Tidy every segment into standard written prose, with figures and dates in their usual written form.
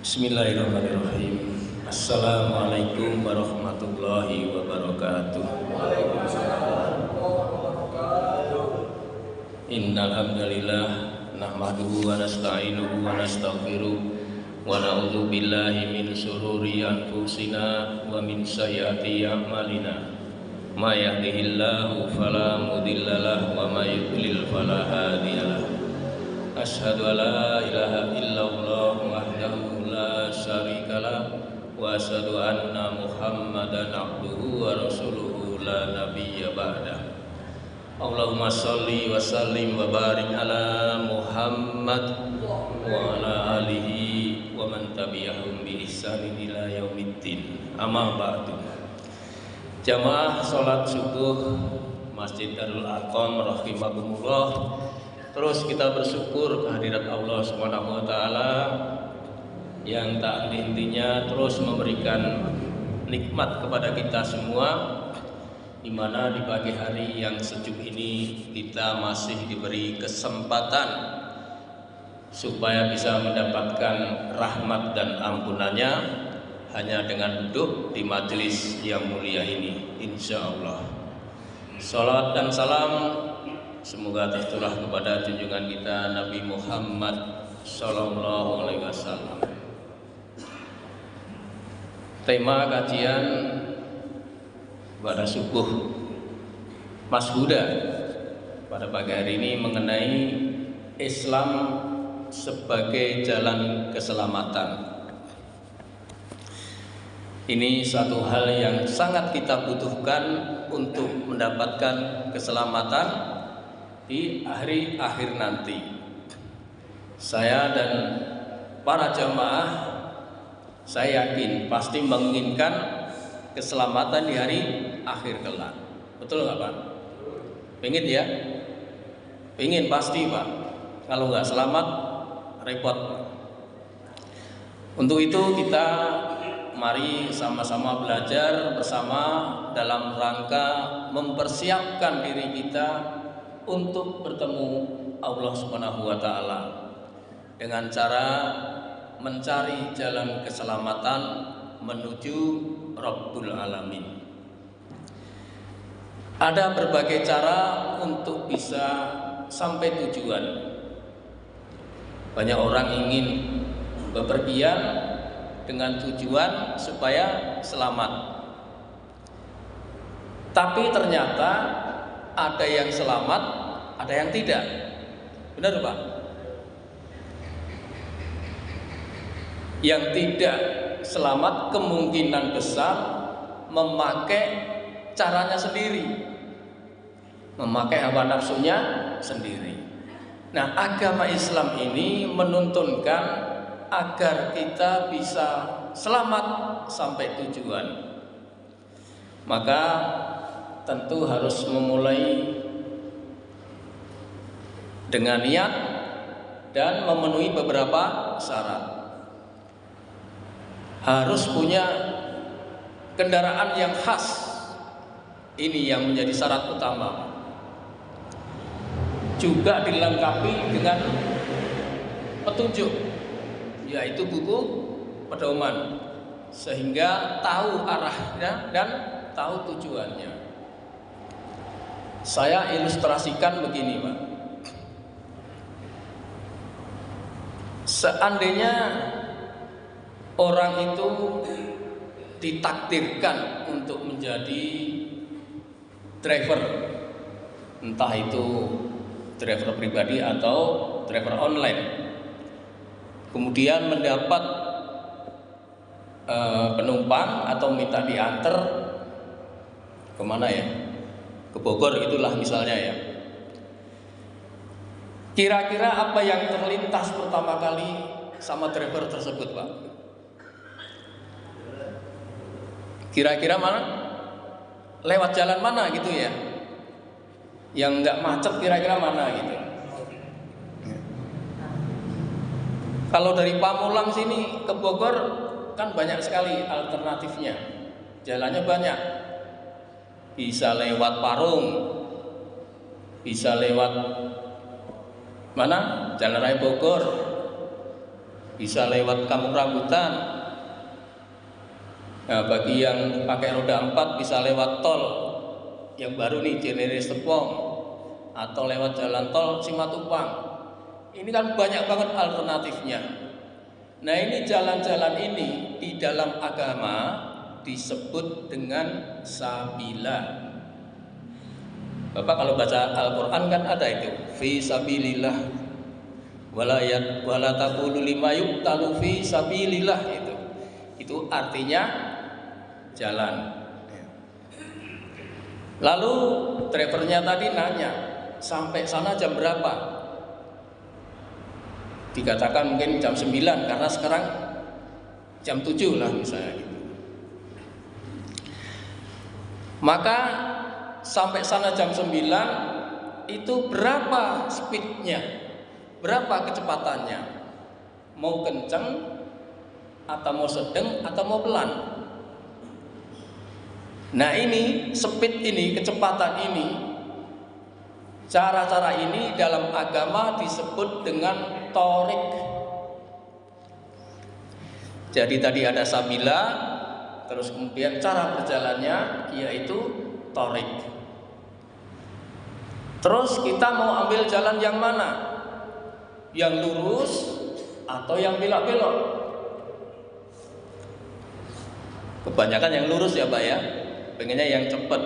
Bismillahirrahmanirrahim. Assalamualaikum warahmatullahi wabarakatuh. Innal hamdalillah nahmaduhu wa nasta'inuhu wa nastaghfiruh wa na'udzu billahi min shururi anfusina wa min sayyiati a'malina. May yahdihillahu fala mudhillalah wa may yudlil fala hadiyalah. Asyhadu an la ilaha illallah wahdahu la syarikalah wa asyhadu anna Muhammadan abduhu wa rasuluhu la nabiyya ba'dah. Allahumma sholli wa sallim wa barik ala Muhammad wa ala alihi wa man tabi'ahum bi ihsanin ila yaumiddin. Amma ba'du. Jamaah salat subuh Masjid Darul Arqam rahimakumullah. Terus kita bersyukur kehadirat Allah Subhanahu wa taala yang tak henti-hentinya terus memberikan nikmat kepada kita semua, di mana di pagi hari yang sejuk ini kita masih diberi kesempatan supaya bisa mendapatkan rahmat dan ampunannya hanya dengan duduk di majelis yang mulia ini, insya Allah. Salat dan salam semoga tercurah kepada junjungan kita Nabi Muhammad Sallallahu Alaihi Wasallam. Tema kajian pada subuh Mas Huda pada pagi hari ini mengenai Islam sebagai jalan keselamatan. Ini satu hal yang sangat kita butuhkan untuk mendapatkan keselamatan di hari akhir nanti. Saya dan para jamaah, saya yakin pasti menginginkan keselamatan di hari akhir kelak. Betul nggak Pak? Pengen ya? Pengen pasti Pak. Kalau nggak selamat, repot. Untuk itu kita mari sama-sama belajar bersama dalam rangka mempersiapkan diri kita untuk bertemu Allah Subhanahu wa taala dengan cara mencari jalan keselamatan menuju Rabbul Alamin. Ada berbagai cara untuk bisa sampai tujuan. Banyak orang ingin bepergian dengan tujuan supaya selamat. Tapi ternyata ada yang selamat, ada yang tidak. Benar Pak? Yang tidak selamat kemungkinan besar memakai caranya sendiri, memakai hawa nafsunya sendiri. Nah, agama Islam ini menuntunkan agar kita bisa selamat sampai tujuan. Maka tentu harus memulai dengan niat dan memenuhi beberapa syarat. Harus punya kendaraan yang khas. Ini yang menjadi syarat utama. Juga dilengkapi dengan petunjuk, yaitu buku pedoman, sehingga tahu arahnya dan tahu tujuannya. Saya ilustrasikan begini Pak. Seandainya orang itu ditakdirkan untuk menjadi driver, entah itu driver pribadi atau driver online, kemudian mendapat penumpang atau minta diantar kemana ya? Ke Bogor itulah misalnya ya. Kira-kira apa yang terlintas pertama kali sama driver tersebut Pak? Kira-kira mana? Lewat jalan mana gitu ya? Yang nggak macet kira-kira mana gitu? Kalau dari Pamulang sini ke Bogor kan banyak sekali alternatifnya. Jalannya banyak. Bisa lewat Parung, bisa lewat mana? Jalan Raya Bogor, bisa lewat kampung rambutan. Nah, bagi yang pakai roda 4 bisa lewat tol yang baru nih, Jeneris Tepong, atau lewat jalan tol Simatupang. Ini kan banyak banget alternatifnya. Nah, ini jalan-jalan ini di dalam agama disebut dengan sabila. Bapak kalau baca Al-Quran kan ada itu, fi sabilillah wala taqulu lima yuqtalu fi sabilillah, itu artinya jalan. Lalu drivernya tadi nanya, sampai sana jam berapa? Dikatakan mungkin jam 9 karena sekarang jam 7 lah misalnya gitu. Maka sampai sana jam 9 itu berapa speednya? Berapa kecepatannya? Mau kenceng atau mau sedang atau mau pelan? Nah, ini speed ini, kecepatan ini, cara-cara ini dalam agama disebut dengan torik. Jadi tadi ada sabila, terus kemudian cara berjalannya yaitu torik. Terus kita mau ambil jalan yang mana? Yang lurus atau yang belok-belok? Kebanyakan yang lurus ya Pak ya, pengennya yang cepat.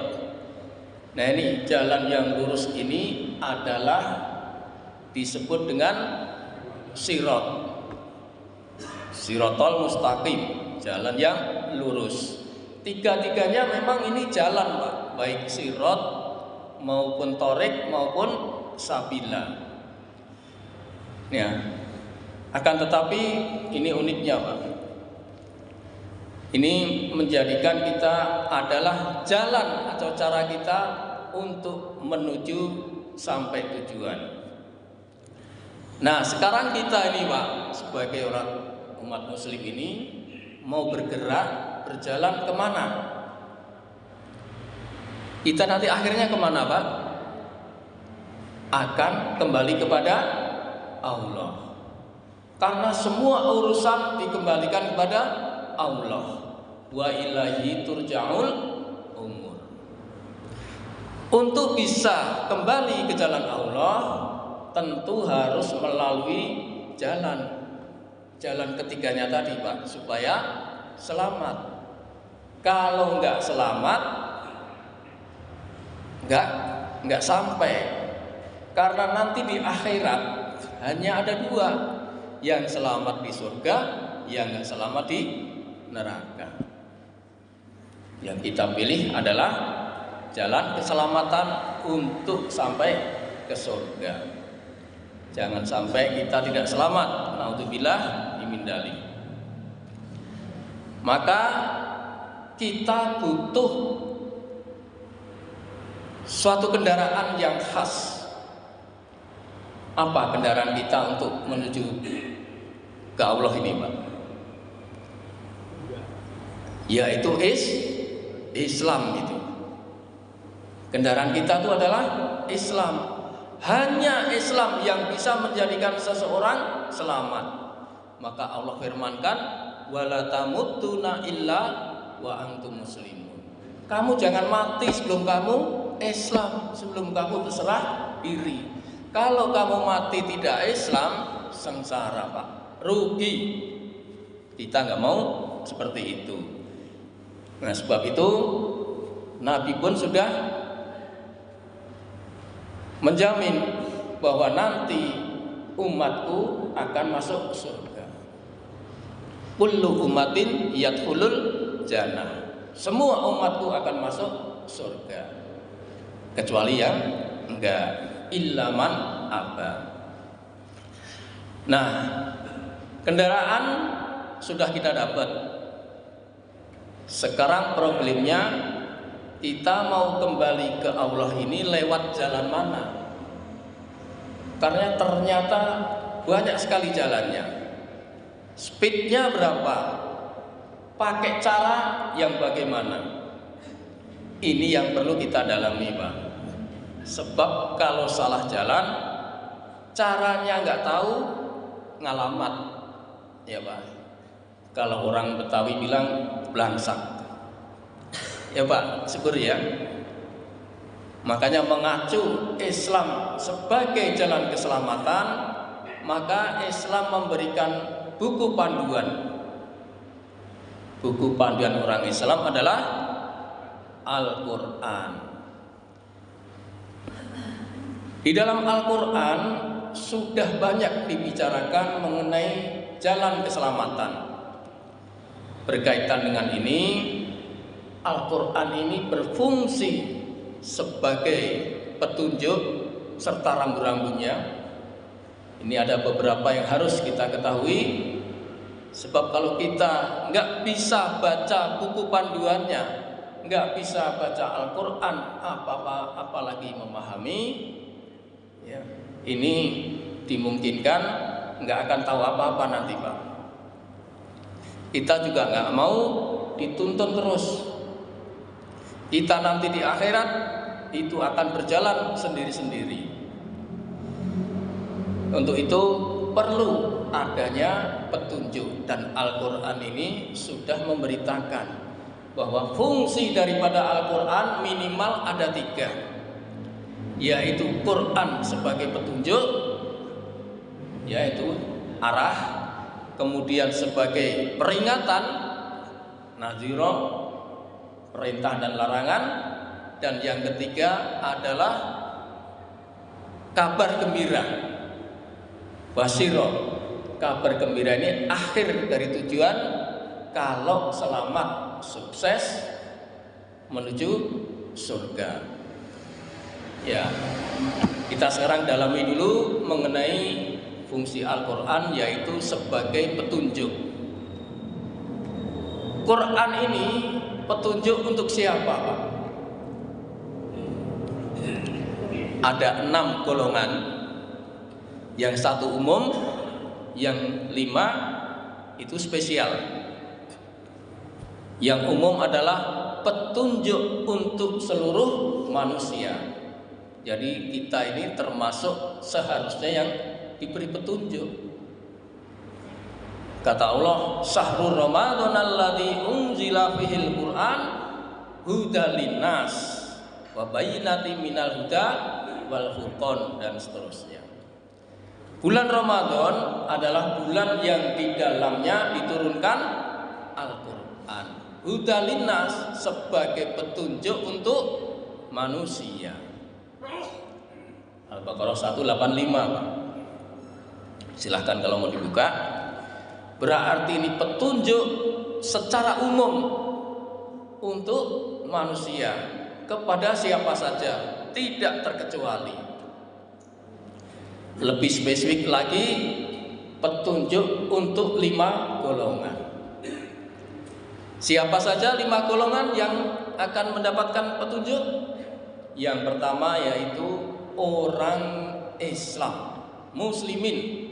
Nah, ini jalan yang lurus ini adalah disebut dengan sirot, sirotol mustaqim, jalan yang lurus. Tiga-tiganya memang ini jalan Pak, baik sirot maupun torik maupun sabila. Ya, akan tetapi ini uniknya Pak. Ini menjadikan kita adalah jalan atau cara kita untuk menuju sampai tujuan. Nah, sekarang kita ini Pak, sebagai orang umat muslim ini mau bergerak, berjalan kemana? Kita nanti akhirnya kemana Pak? Akan kembali kepada Allah. Karena semua urusan dikembalikan kepada Allah. Wa ilahi turja'ul umur. Untuk bisa kembali ke jalan Allah, tentu harus melalui jalan ketiganya tadi Pak, supaya selamat. Kalau nggak selamat, nggak sampai. Karena nanti di akhirat hanya ada dua, yang selamat di surga, yang nggak selamat di neraka. Yang kita pilih adalah jalan keselamatan untuk sampai ke surga. Jangan sampai kita tidak selamat, naudzubillah min dzalik. Maka kita butuh suatu kendaraan yang khas. Apa kendaraan kita untuk menuju ke Allah ini Pak? Yaitu Islam itu. Kendaraan kita itu adalah Islam. Hanya Islam yang bisa menjadikan seseorang selamat. Maka Allah firmankan, wala tamutunna illa wa antum muslimun. Kamu jangan mati sebelum kamu Islam, sebelum kamu berserah diri. Kalau kamu mati tidak Islam, sengsara Pak, rugi. Kita nggak mau seperti itu. Nah, sebab itu Nabi pun sudah menjamin bahwa nanti umatku akan masuk surga. Kullu ummatin yadkhulul jannah. Semua umatku akan masuk surga. Kecuali yang enggak, illa man aba. Nah, kendaraan sudah kita dapat. Sekarang problemnya kita mau kembali ke Allah ini lewat jalan mana? Karena ternyata banyak sekali jalannya. Speednya berapa? Pakai cara yang bagaimana? Ini yang perlu kita dalami Pak. Sebab kalau salah jalan, caranya nggak tahu, ngalamat. ya Pak. Kalau orang Betawi bilang blangsak, ya Pak, syukur ya. Makanya mengacu Islam sebagai jalan keselamatan, maka Islam memberikan buku panduan. Buku panduan orang Islam adalah Al-Quran. Di dalam Al-Quran sudah banyak dibicarakan mengenai jalan keselamatan. Berkaitan dengan ini, Al-Quran ini berfungsi sebagai petunjuk serta rambu-rambunya. Ini ada beberapa yang harus kita ketahui. Sebab kalau kita nggak bisa baca buku panduannya, nggak bisa baca Al-Quran, apalagi memahami, ya, ini dimungkinkan nggak akan tahu apa-apa nanti Pak. Kita juga nggak mau dituntun terus. Kita nanti di akhirat itu akan berjalan sendiri-sendiri. Untuk itu perlu adanya petunjuk, dan Al-Quran ini sudah memberitakan bahwa fungsi daripada Al-Quran minimal ada 3, yaitu Quran sebagai petunjuk, yaitu arah, kemudian sebagai peringatan, naziro, perintah dan larangan, dan yang ketiga adalah kabar gembira, basiro. Kabar gembira ini akhir dari tujuan kalau selamat sukses menuju surga. Ya, kita sekarang dalami dulu mengenai fungsi Al-Quran, yaitu sebagai petunjuk. Quran ini petunjuk untuk siapa Pak? Ada 6 golongan. Yang 1 umum, yang 5 itu spesial. Yang umum adalah petunjuk untuk seluruh manusia. Jadi kita ini termasuk seharusnya yang diberi petunjuk. Kata Allah, syahrul Ramadan alladzi unzila fihil Qur'an hudal linnas wa bayyinatin minal huda wal furqan, dan seterusnya. Bulan Ramadan adalah bulan yang di dalamnya diturunkan Al-Quran. Hudal linnas sebagai petunjuk untuk manusia. Al-Baqarah 185 Pak. Silahkan kalau mau dibuka. Berarti ini petunjuk secara umum untuk manusia, kepada siapa saja, tidak terkecuali. Lebih spesifik lagi, petunjuk untuk 5 golongan. Siapa saja 5 golongan yang akan mendapatkan petunjuk? Yang pertama yaitu orang Islam, muslimin.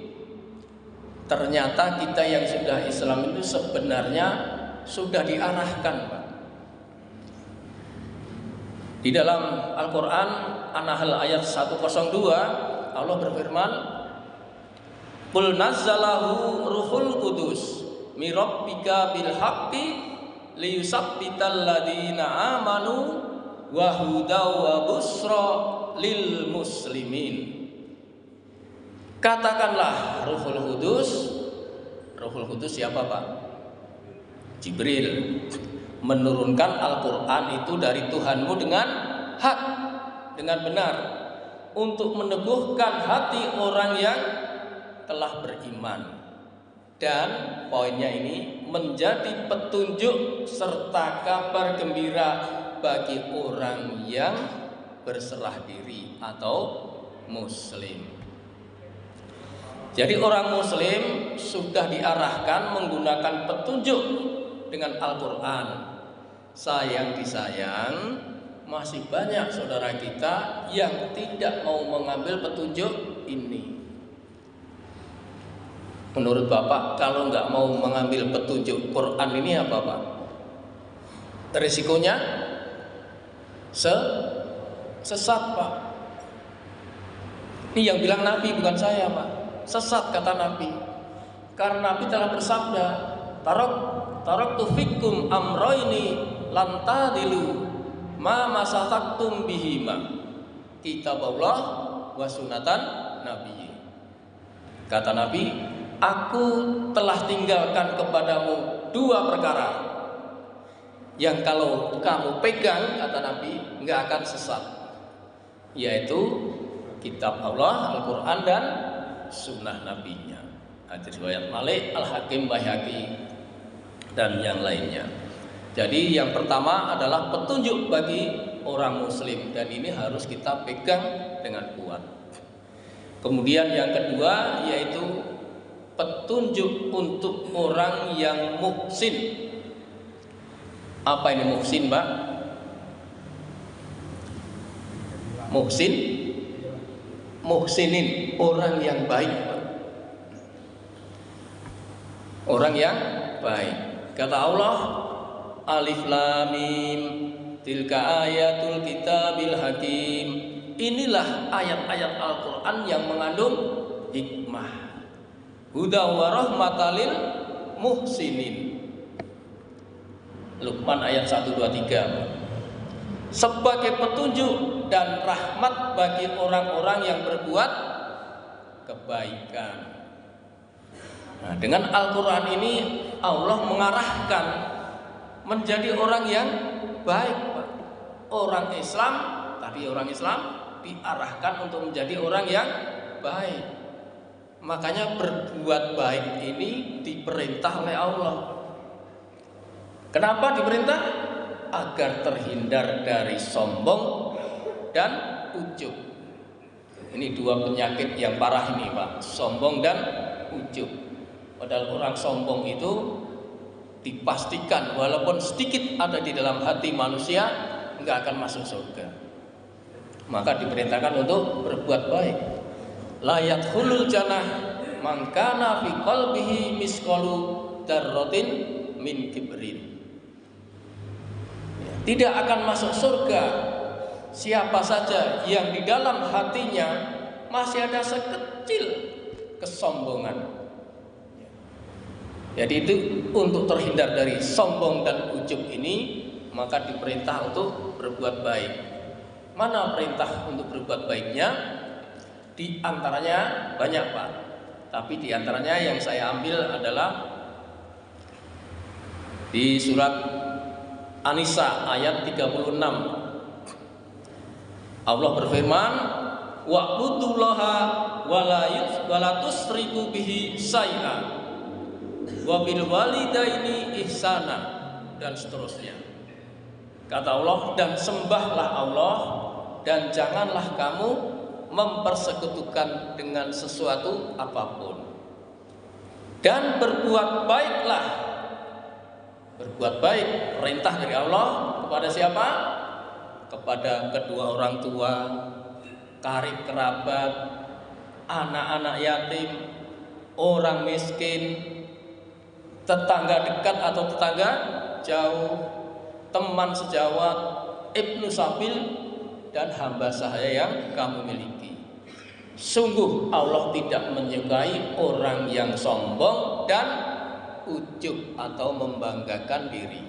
Ternyata kita yang sudah Islam itu sebenarnya sudah diarahkan Pak. Di dalam Al-Quran An-Nahl ayat 102 Allah berfirman, "Qul nazzalahu ruhul qudus mi rabbika bil haqqi liyusabbital ladzina amanu wa hudaw wa busra lil muslimin." Katakanlah Ruhul Qudus. Ruhul Qudus siapa Pak? Jibril. Menurunkan Al-Quran itu dari Tuhanmu dengan hak, dengan benar, untuk meneguhkan hati orang yang telah beriman. Dan poinnya ini menjadi petunjuk serta kabar gembira bagi orang yang berserah diri atau muslim. Jadi orang muslim sudah diarahkan menggunakan petunjuk dengan Al-Quran. Sayang disayang, masih banyak saudara kita yang tidak mau mengambil petunjuk ini. Menurut Bapak, kalau nggak mau mengambil petunjuk Quran ini apa Pak? Risikonya sesat Pak. Ini yang bilang Nabi, bukan saya Pak. Sesat kata Nabi. Karena Nabi telah bersabda, taraktu fikum amroini lantadilu ma masaktum bihima, kitabullah wa sunatan nabi. Kata Nabi, aku telah tinggalkan kepadamu dua perkara yang kalau kamu pegang, kata Nabi, enggak akan sesat, yaitu kitab Allah, Al-Quran, dan sunnah nabinya. Hadis riwayat Malik, Al-Hakim, Baihaqi, dan yang lainnya. Jadi yang pertama adalah petunjuk bagi orang muslim, dan ini harus kita pegang dengan kuat. Kemudian yang kedua yaitu petunjuk untuk orang yang muhsin. Apa ini muhsin, Mbak? Muhsin, muhsinin, orang yang baik, Pak. Orang yang baik. Kata Allah, Alif Lam Mim, tilka ayatul kitabil hakim. Inilah ayat-ayat Al-Quran yang mengandung hikmah. Huda wa rahmatalil muhsinin. Luqman ayat 1, 2, 3. Sebagai petunjuk dan rahmat bagi orang-orang yang berbuat kebaikan. Nah, dengan Al-Quran ini Allah mengarahkan menjadi orang yang baik, Pak. Orang Islam, tadi orang Islam diarahkan untuk menjadi orang yang baik. Makanya berbuat baik ini diperintah oleh Allah. Kenapa diperintah? Agar terhindar dari sombong dan ujub. Ini dua penyakit yang parah ini, Pak. Sombong dan ujub. Padahal orang sombong itu dipastikan walaupun sedikit ada di dalam hati manusia enggak akan masuk surga. Maka diperintahkan untuk berbuat baik. La yadkhulul jannah man kana fi qalbihi misqalu dzarratin min kibrin. Tidak akan masuk surga siapa saja yang di dalam hatinya masih ada sekecil kesombongan. Jadi itu untuk terhindar dari sombong dan ujub ini, maka diperintah untuk berbuat baik. Mana perintah untuk berbuat baiknya? Di antaranya banyak, Pak. Tapi di antaranya yang saya ambil adalah di surat An-Nisa ayat 36. Allah berfirman, wa'budullaha wa la tusriku bihi syai'a wa bil walidaini ihsana, dan seterusnya. Kata Allah, dan sembahlah Allah dan janganlah kamu mempersekutukan dengan sesuatu apapun. Dan berbuat baiklah. Berbuat baik, perintah dari Allah kepada siapa? Kepada kedua orang tua, karib kerabat, anak-anak yatim, orang miskin, tetangga dekat atau tetangga jauh, teman sejawat, ibnu sabil, dan hamba sahaya yang kamu miliki. Sungguh Allah tidak menyukai orang yang sombong dan ujub atau membanggakan diri.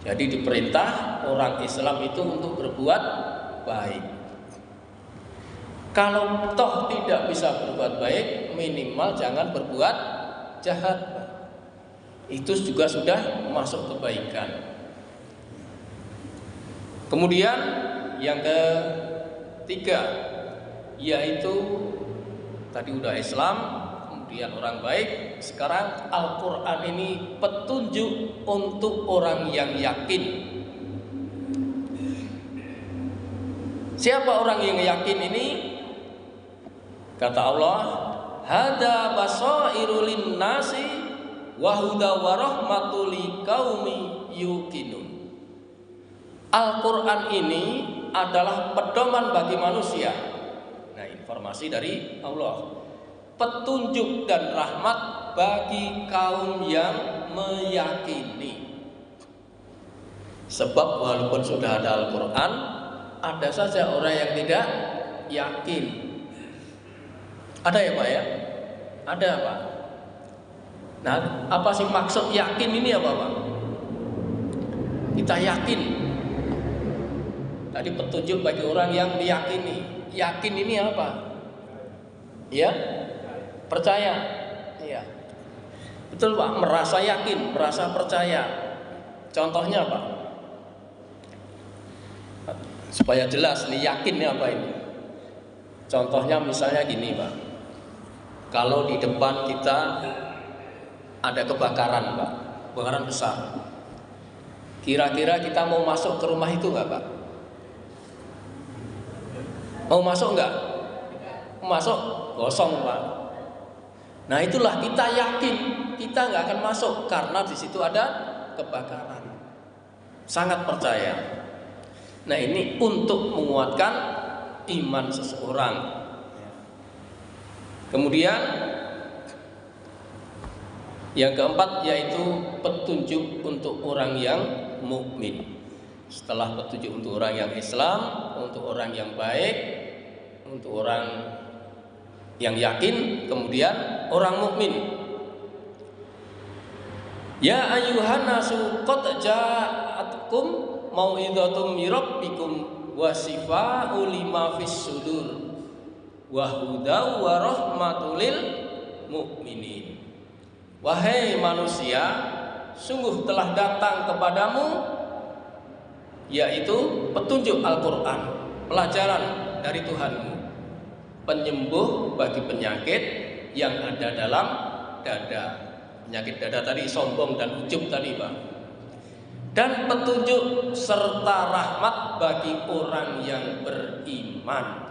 Jadi diperintah orang Islam itu untuk berbuat baik. Kalau toh tidak bisa berbuat baik, minimal jangan berbuat jahat. Itu juga sudah masuk kebaikan. Kemudian yang ketiga yaitu tadi udah Islam, kemudian orang baik. Sekarang Al-Quran ini petunjuk untuk orang yang yakin. Siapa orang yang yakin ini? Kata Allah, hada basairu linnasi wa huda wa rahmatul liqaumi yuqinun. Al-Quran ini adalah pedoman bagi manusia. Nah, informasi dari Allah, petunjuk dan rahmat bagi kaum yang meyakini. Sebab walaupun sudah ada Al-Quran, ada saja orang yang tidak yakin. Ada ya, Pak ya? Ada Pak. Nah, apa sih maksud yakin ini apa Pak? Kita yakin. Tadi petunjuk bagi orang yang meyakini. Yakin ini apa? Ya, percaya. Iya. Betul Pak, merasa yakin, merasa percaya. Contohnya Pak, supaya jelas nih yakinnya apa ini. Contohnya misalnya gini Pak, kalau di depan kita ada kebakaran Pak, kebakaran besar, kira-kira kita mau masuk ke rumah itu nggak Pak? Mau masuk nggak? Masuk, gosong Pak. Nah itulah kita yakin kita nggak akan masuk karena di situ ada kebakaran. Sangat percaya. Nah ini untuk menguatkan iman seseorang. Kemudian yang keempat yaitu petunjuk untuk orang yang mukmin. Setelah petunjuk untuk orang yang Islam, untuk orang yang baik, untuk orang yang yakin, kemudian orang mukmin. Ya ayyuhan nasu qad ja'atkum mau'izatum mir rabbikum wa shifaa'u lima fis sudur wa hudaw wa rahmatul lil mu'minin. Wahai manusia, sungguh telah datang kepadamu yaitu petunjuk Al-Qur'an, pelajaran dari Tuhanmu, penyembuh bagi penyakit yang ada dalam dada. Penyakit dada tadi sombong dan ujub tadi Pak. Dan petunjuk serta rahmat bagi orang yang beriman.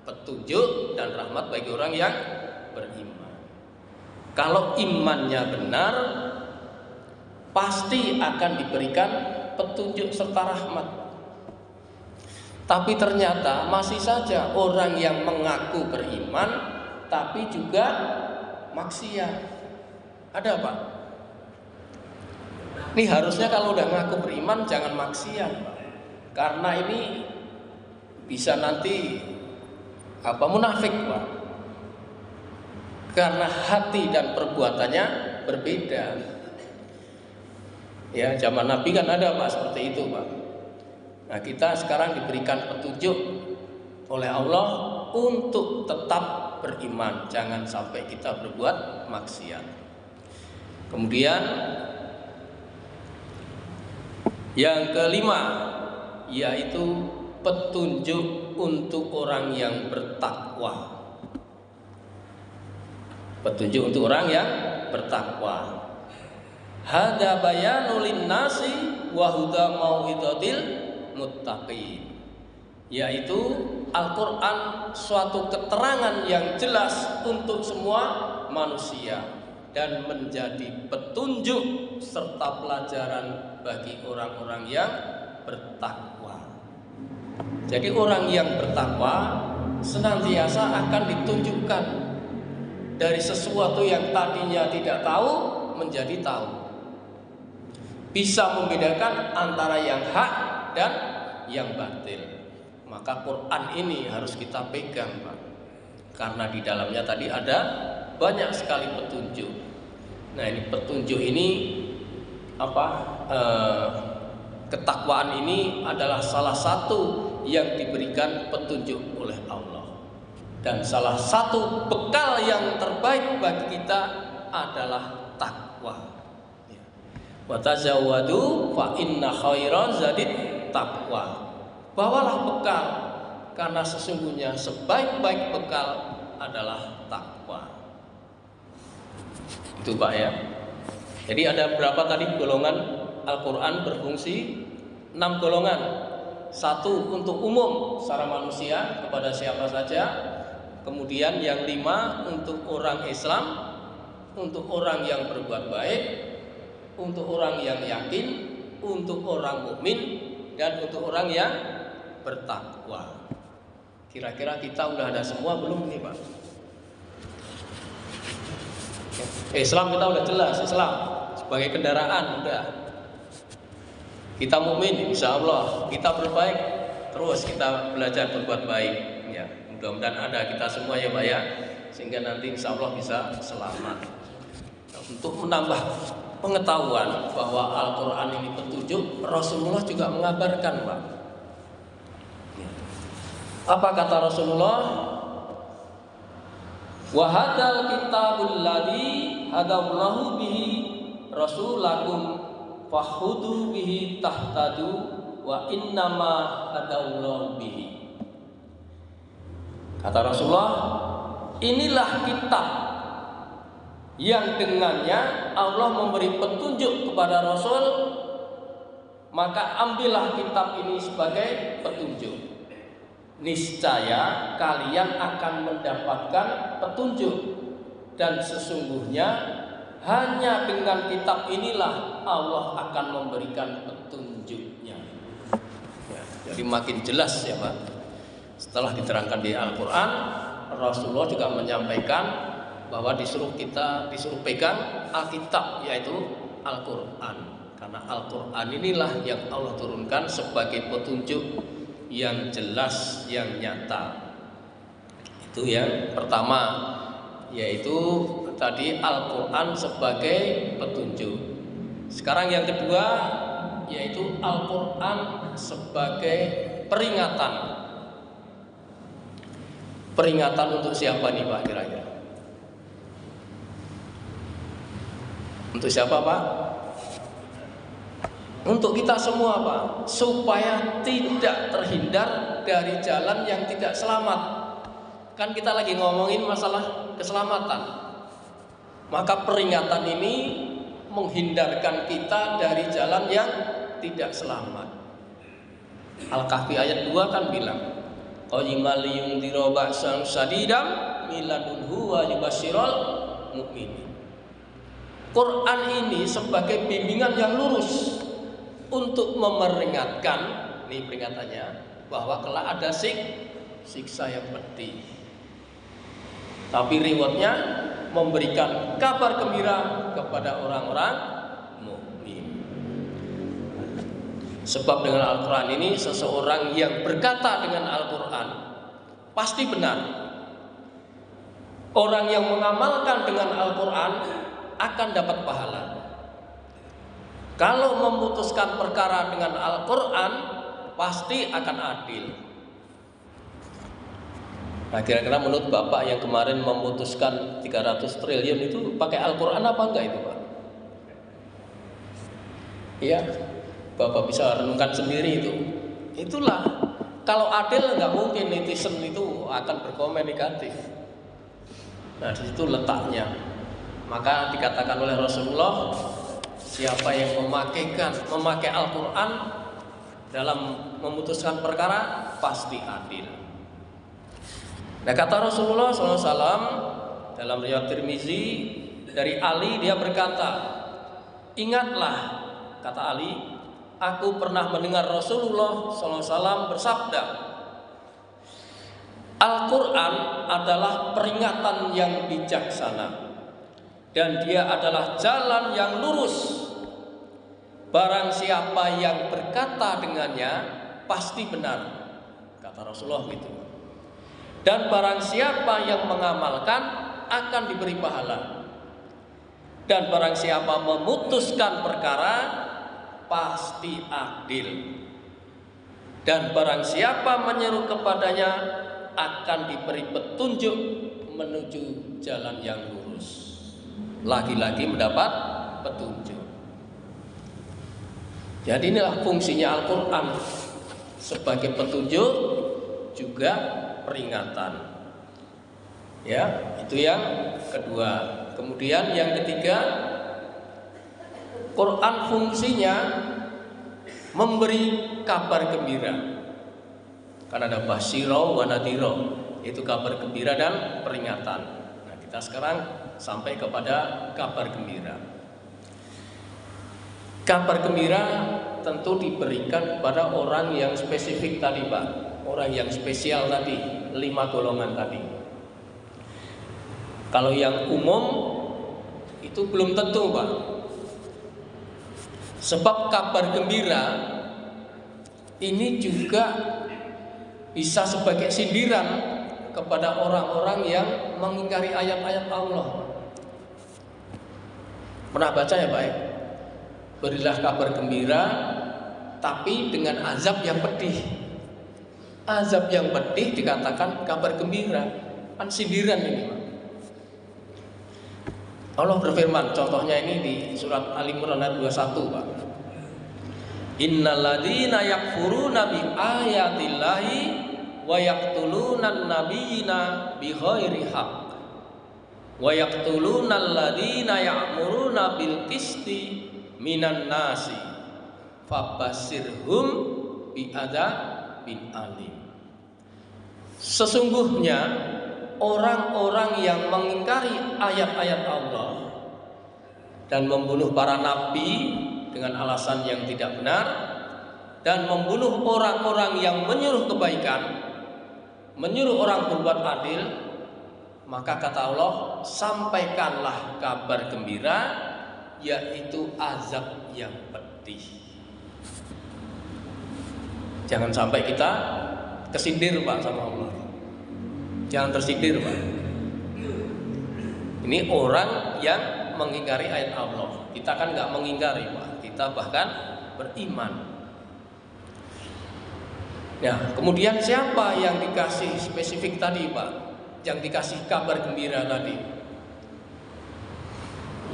Petunjuk dan rahmat bagi orang yang beriman. Kalau imannya benar, pasti akan diberikan petunjuk serta rahmat. Tapi ternyata masih saja orang yang mengaku beriman tapi juga maksiat. Ada Pak? Ini harusnya kalau udah ngaku beriman jangan maksiat Pak. Karena ini bisa nanti munafik Pak. Karena hati dan perbuatannya berbeda. Ya, zaman Nabi kan ada Pak seperti itu Pak. Nah, kita sekarang diberikan petunjuk oleh Allah untuk tetap beriman, jangan sampai kita berbuat maksiat. Kemudian yang kelima yaitu petunjuk untuk orang yang bertakwa. Petunjuk untuk orang yang bertakwa. Hada bayanul linnasi wa huda mau'izatil muttaqin. Yaitu Al-Qur'an suatu keterangan yang jelas untuk semua manusia dan menjadi petunjuk serta pelajaran bagi orang-orang yang bertakwa. Jadi orang yang bertakwa senantiasa akan ditunjukkan dari sesuatu yang tadinya tidak tahu menjadi tahu. Bisa membedakan antara yang hak dan yang batil. Maka Quran ini harus kita pegang Pak. Karena di dalamnya tadi ada banyak sekali petunjuk. Nah ini petunjuk ini ketakwaan ini adalah salah satu yang diberikan petunjuk oleh Allah. Dan salah satu bekal yang terbaik bagi kita adalah takwa. Wa tazawwadu fa inna khairan zadit taqwa. Bawalah bekal karena sesungguhnya sebaik-baik bekal adalah takwa. Itu Pak ya. Jadi ada berapa tadi golongan Al-Quran berfungsi? 6 golongan. 1 untuk umum secara manusia kepada siapa saja. Kemudian yang 5 untuk orang Islam, untuk orang yang berbuat baik, untuk orang yang yakin, untuk orang mukmin, dan untuk orang yang bertakwa. Kira-kira kita udah ada semua belum nih Pak? Islam kita udah jelas, Islam sebagai kendaraan udah. Kita mukmin, insya Allah kita berbaik, terus kita belajar berbuat baik. Ya, mudah-mudahan ada kita semua ya Pak ya. sehingga nanti insya Allah bisa selamat. Untuk menambah pengetahuan bahwa Al-Quran ini petunjuk, Rasulullah juga mengabarkan, Pak. Apa kata Rasulullah? Wa hadzal kitabul ladzi hadallahu bihi rasulakum fahudu bihi tahtadu wa innama hadallahu bihi. Kata Rasulullah, inilah kitab yang dengannya Allah memberi petunjuk kepada Rasul, maka ambillah kitab ini sebagai petunjuk. Niscaya kalian akan mendapatkan petunjuk, dan sesungguhnya hanya dengan kitab inilah Allah akan memberikan petunjuknya. Ya, jadi makin jelas ya Pak. Setelah diterangkan di Al-Quran, Rasulullah juga menyampaikan bahwa disuruh pegang Alkitab, yaitu Al-Quran. Karena Al-Quran inilah yang Allah turunkan sebagai petunjuk yang jelas, yang nyata. Itu yang pertama, yaitu tadi Al-Quran sebagai petunjuk. Sekarang yang kedua, yaitu Al-Quran sebagai peringatan. Peringatan untuk siapa nih Pak kira-kira? Untuk siapa Pak? Untuk kita semua Pak, supaya tidak terhindar dari jalan yang tidak selamat. Kan kita lagi ngomongin masalah keselamatan. Maka peringatan ini menghindarkan kita dari jalan yang tidak selamat. Al-Kahfi ayat 2 kan bilang, qayimal yundira ba'san sadidam miladunhu wa yubasyiral mu'minin. Quran ini sebagai bimbingan yang lurus untuk memperingatkan, ini peringatannya, bahwa kelak ada siksa yang pedih. Tapi rewardnya memberikan kabar gembira kepada orang-orang mukmin. Sebab dengan Al-Quran ini, seseorang yang berkata dengan Al-Quran pasti benar. Orang yang mengamalkan dengan Al-Quran akan dapat pahala. Kalau memutuskan perkara dengan Al-Quran, pasti akan adil. Nah, kira-kira menurut Bapak yang kemarin memutuskan 300 triliun itu pakai Al-Quran apa enggak itu Pak? Iya, Bapak bisa renungkan sendiri itu. Itulah, kalau adil nggak mungkin netizen itu akan berkomen negatif. Nah, di situ letaknya. Maka dikatakan oleh Rasulullah, siapa yang memakai Al-Quran dalam memutuskan perkara pasti adil. Nah, kata Rasulullah SAW dalam riwayat Tirmizi dari Ali, dia berkata, ingatlah, kata Ali, aku pernah mendengar Rasulullah SAW bersabda, Al-Quran adalah peringatan yang bijaksana dan dia adalah jalan yang lurus. Barang siapa yang berkata dengannya pasti benar, kata Rasulullah gitu. Dan barang siapa yang mengamalkan akan diberi pahala. Dan barang siapa memutuskan perkara pasti adil. Dan barang siapa menyeru kepadanya akan diberi petunjuk menuju jalan yang lurus. Lagi-lagi mendapat petunjuk. Jadi inilah fungsinya Al-Quran, sebagai petunjuk juga peringatan. Ya, itu yang kedua. Kemudian yang ketiga, Quran fungsinya memberi kabar gembira. Karena ada basyira wa nadhira, itu kabar gembira dan peringatan. Nah, kita sekarang sampai kepada kabar gembira. Kabar gembira tentu diberikan kepada orang yang spesifik tadi Pak, orang yang spesial tadi, 5 golongan tadi. Kalau yang umum itu belum tentu Pak. Sebab kabar gembira ini juga bisa sebagai sindiran kepada orang-orang yang mengingkari ayat-ayat Allah. Pernah baca ya Pak? Berilah kabar gembira, tapi dengan azab yang pedih. Azab yang pedih dikatakan kabar gembira, kan sindiran ini Pak. Allah berfirman, contohnya ini di surat Al-Imran ayat 21 Pak. Innal ladzina yakfuruna bi ayatillahi wa yaqtuluna nabiyina bi ghairi haqq wa yaqtuluna alladzina ya'muruna bil qisti minan nasi fabashirhum bi adzabin alim. Sesungguhnya orang-orang yang mengingkari ayat-ayat Allah dan membunuh para nabi dengan alasan yang tidak benar dan membunuh orang-orang yang menyuruh kebaikan, menyuruh orang berbuat adil, maka kata Allah, sampaikanlah kabar gembira, yaitu azab yang pedih. Jangan sampai kita kesindir Pak sama Allah. Jangan tersindir Pak. Ini orang yang mengingkari ayat Allah. Kita kan nggak mengingkari Pak. Kita bahkan beriman. Ya, kemudian siapa yang dikasih spesifik tadi Pak? Yang dikasih kabar gembira tadi,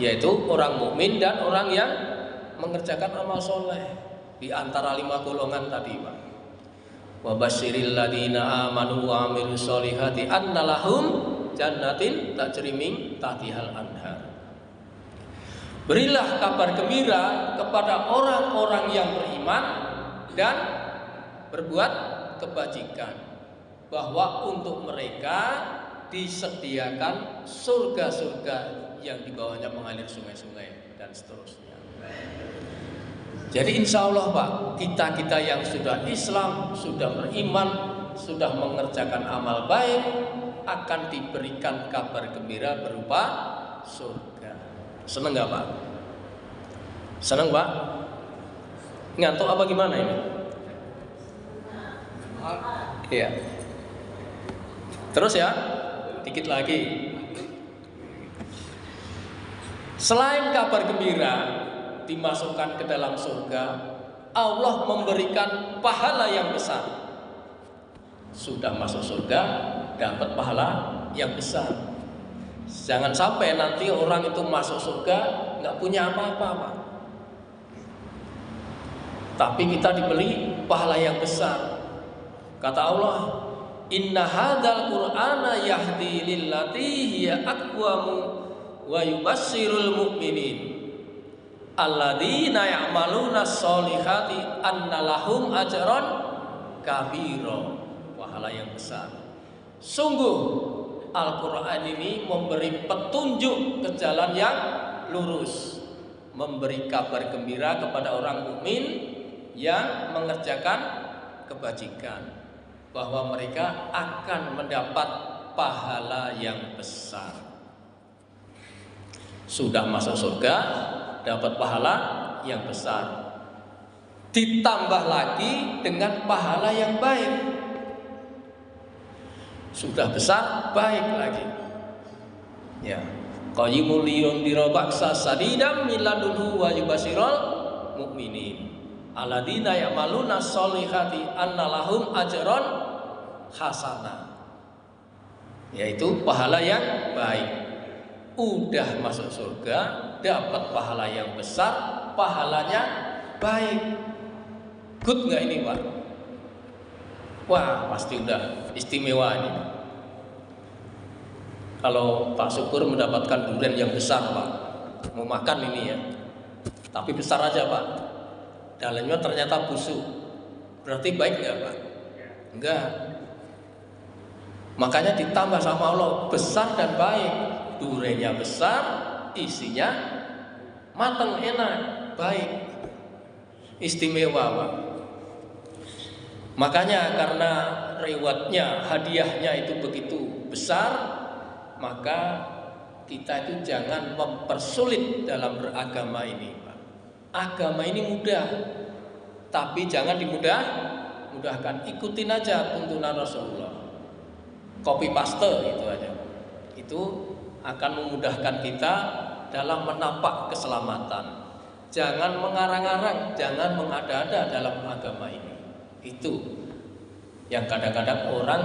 yaitu orang mukmin dan orang yang mengerjakan amal soleh di antara 5 golongan tadi Pak. Wa basyiril ladzina amanu wa amilus solihati annalahum jannatin tajri min tahtihal anhar. Berilah kabar gembira kepada orang-orang yang beriman dan berbuat kebajikan, bahwa untuk mereka disediakan surga-surga yang di bawahnya mengalir sungai-sungai dan seterusnya. Jadi insya Allah Pak, kita yang sudah Islam, sudah beriman, sudah mengerjakan amal baik, akan diberikan kabar gembira berupa surga. Seneng gak Pak? Seneng Pak? Ngantuk apa gimana ini? Iya. Terus ya, dikit lagi. Selain kabar gembira dimasukkan ke dalam surga, Allah memberikan pahala yang besar. Sudah masuk surga, dapat pahala yang besar. Jangan sampai nanti orang itu masuk surga nggak punya apa-apa Pak. Tapi kita diberi pahala yang besar. Kata Allah, inna hadzal qur'ana yahdi lillati hiya aqwamu wa yubasyirul mu'minin alladzina ya'maluna sholihati annalahum ajran kabira. Pahala yang besar. Sungguh Al-Quran ini memberi petunjuk ke jalan yang lurus, memberi kabar gembira kepada orang mukmin yang mengerjakan kebajikan, bahwa mereka akan mendapat pahala yang besar. Sudah masuk surga, dapat pahala yang besar, ditambah lagi dengan pahala yang baik. Sudah besar, baik lagi. Ya, qayyimul liyundira ba'sa sadidam min ladunhu wa yubasirul mu'minin alladzina ya'maluna sholihati annalahum ajran hasanah. Yaitu pahala yang baik. Udah masuk surga, dapat pahala yang besar, pahalanya baik. Good nggak ini Pak? Wah, pasti udah istimewa ini. Kalau Pak Syukur mendapatkan durian yang besar Pak, mau makan ini ya, tapi besar aja Pak, dalamnya ternyata busuk, berarti baik nggak Pak? Enggak. Makanya ditambah sama Allah, besar dan baik. Duriannya besar, isinya matang, enak, baik, istimewa Pak. Makanya karena rewardnya, hadiahnya itu begitu besar, maka kita itu jangan mempersulit dalam beragama ini Pak. Agama ini mudah, tapi jangan mudahkan. Ikutin aja tuntunan Rasulullah, copy paste itu aja. Itu akan memudahkan kita dalam menapak keselamatan. Jangan mengarang-arang, jangan mengada-ada dalam agama ini. Itu yang kadang-kadang orang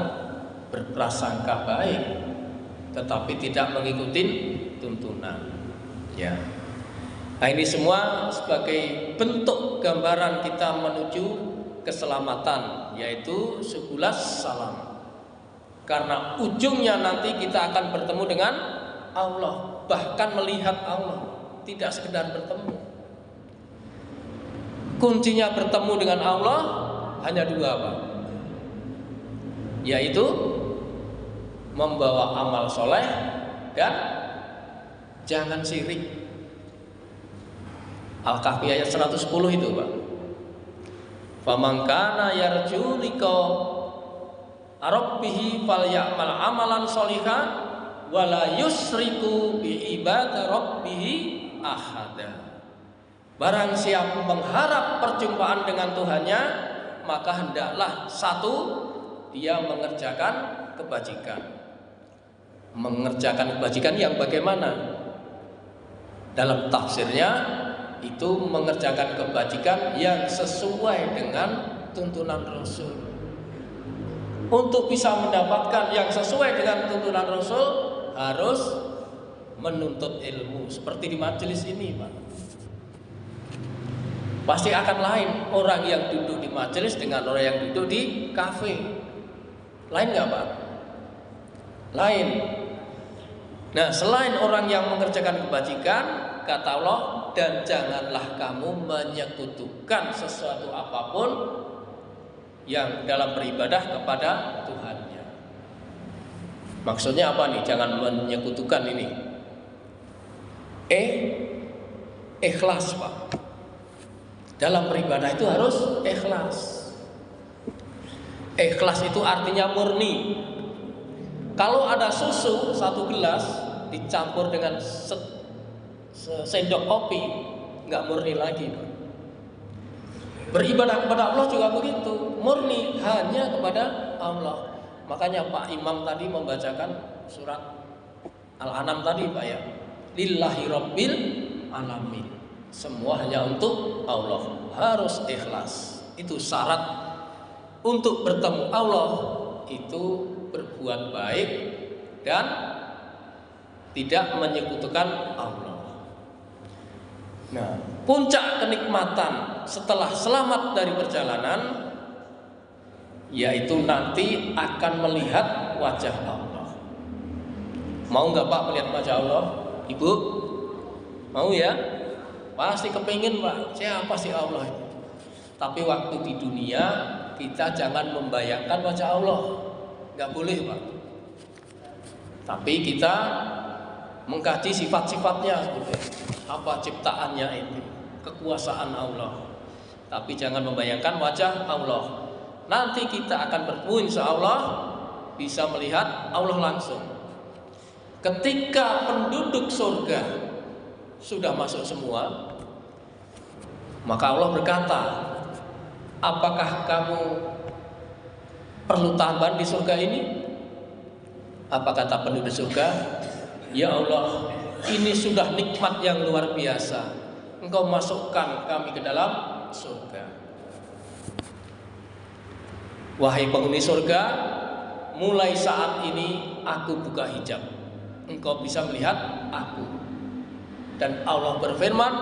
berprasangka baik tetapi tidak mengikuti tuntunan. Ya. Nah, ini semua sebagai bentuk gambaran kita menuju keselamatan, yaitu 11 salam. Karena ujungnya nanti kita akan bertemu dengan Allah, bahkan melihat Allah, tidak sekedar bertemu. Kuncinya bertemu dengan Allah hanya dua, Pak. Yaitu membawa amal soleh dan jangan syirik. Al-Kahfi ayat 110 itu, Pak. Faman kana yarju liqa rabbih falyamal amalan sholihan wala yusriku bi ibadati rabbih ahada. Barang siapa mengharap perjumpaan dengan Tuhannya, maka hendaklah satu, dia mengerjakan kebajikan. Mengerjakan kebajikan yang bagaimana? Dalam tafsirnya itu mengerjakan kebajikan yang sesuai dengan tuntunan Rasul. Untuk bisa mendapatkan yang sesuai dengan tuntunan Rasul harus menuntut ilmu. Seperti di majelis ini, Pak. Pasti akan lain orang yang duduk di majelis dengan orang yang duduk di kafe. Lain nggak, Pak? Lain. Nah, selain orang yang mengerjakan kebajikan, kata Allah, dan janganlah kamu menyekutukan sesuatu apapun yang dalam beribadah kepada Tuhannya. Maksudnya apa nih? Jangan menyekutukan ini. Ikhlas, Pak. Dalam beribadah itu harus ikhlas. Ikhlas itu artinya murni. Kalau ada susu 1 gelas dicampur dengan sendok kopi, nggak murni lagi. Beribadah kepada Allah juga begitu, murni hanya kepada Allah. Makanya Pak Imam tadi membacakan surat Al-An'am tadi, Pak, ya. Lillahi rabbil alamin. Semua hanya untuk Allah, harus ikhlas. Itu syarat untuk bertemu Allah, itu berbuat baik dan tidak menyekutukan Allah. Nah, puncak kenikmatan setelah selamat dari perjalanan yaitu nanti akan melihat wajah Allah. Mau nggak, Pak, melihat wajah Allah? Ibu mau ya? Pasti kepingin, Pak. Siapa sih Allah itu? Tapi waktu di dunia kita jangan membayangkan wajah Allah, nggak boleh, Pak. Tapi kita mengkaji sifat-sifatnya, apa ciptaannya itu, kekuasaan Allah. Tapi jangan membayangkan wajah Allah. Nanti kita akan bertemu, insya Allah bisa melihat Allah langsung. Ketika penduduk surga sudah masuk semua, maka Allah berkata, apakah kamu perlu tambahan di surga ini? Apa kata penduduk surga? Ya Allah, ini sudah nikmat yang luar biasa. Engkau masukkan kami ke dalam surga. Wahai penghuni surga, mulai saat ini aku buka hijab. Engkau bisa melihat aku. Dan Allah berfirman,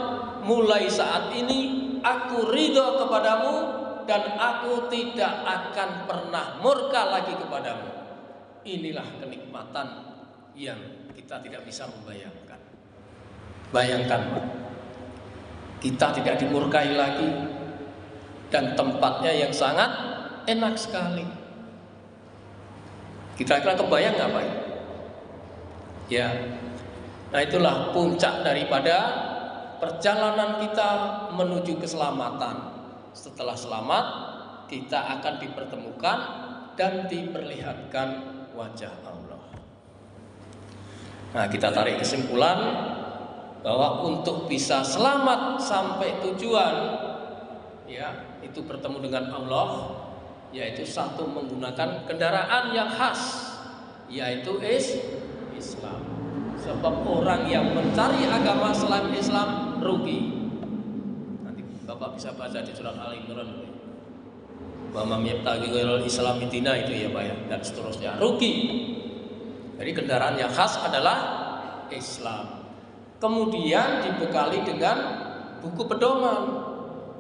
mulai saat ini aku ridho kepadamu dan aku tidak akan pernah murka lagi kepadamu. Inilah kenikmatan yang kita tidak bisa membayangkan. Bayangkan, Pak, kita tidak dimurkai lagi dan tempatnya yang sangat enak sekali. Kira-kira kebayang nggak, Pak? Ya. Nah, itulah puncak daripada perjalanan kita menuju keselamatan. Setelah selamat, kita akan dipertemukan dan diperlihatkan wajah Allah. Nah, kita tarik kesimpulan bahwa untuk bisa selamat sampai tujuan, ya, itu bertemu dengan Allah, yaitu satu, menggunakan kendaraan yang khas, yaitu Islam. Sebab orang yang mencari agama selain Islam rugi. Nanti Bapak bisa baca di surat Al-Imran. Wa man yabtaghi ghairal islami dina itu ya Pak ya, dan seterusnya. Rugi. Jadi kendaraan yang khas adalah Islam. Kemudian dibekali dengan buku pedoman,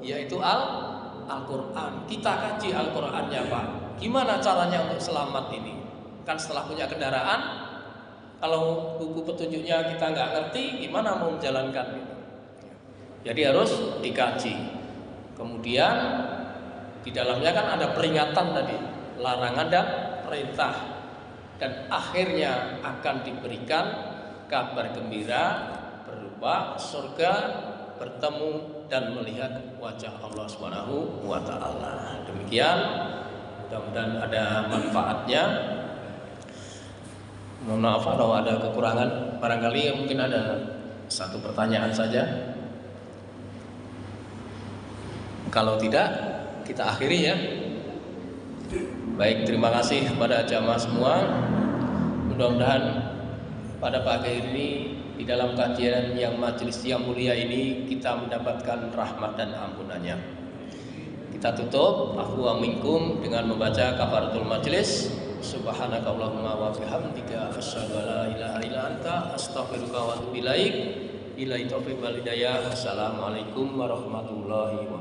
yaitu Al-Quran. Kita kaji Al-Qurannya Pak. Gimana caranya untuk selamat ini? Kan setelah punya kendaraan, kalau buku petunjuknya kita nggak ngerti, gimana mau menjalankan itu? Jadi harus dikaji. Kemudian di dalamnya kan ada peringatan tadi, larangan dan perintah, dan akhirnya akan diberikan kabar gembira berupa surga, bertemu dan melihat wajah Allah Subhanahu wa taala. Demikian, mudah-mudahan ada manfaatnya. Mohon maaf kalau ada kekurangan, barangkali mungkin ada satu pertanyaan saja. Kalau tidak, kita akhiri ya. Baik, terima kasih kepada jamaah semua. Mudah-mudahan pada pagi ini di dalam kajian yang majelis yang mulia ini kita mendapatkan rahmat dan ampunannya. Kita tutup afwa minkum dengan membaca kafaratul majelis. Subhanakallahumma wa bihamdika asyhadu an la ilaha illa anta astaghfiruka wa atubu ilaik. Billahi taufiq wal hidayah. Assalamualaikum warahmatullahi wabarakatuh.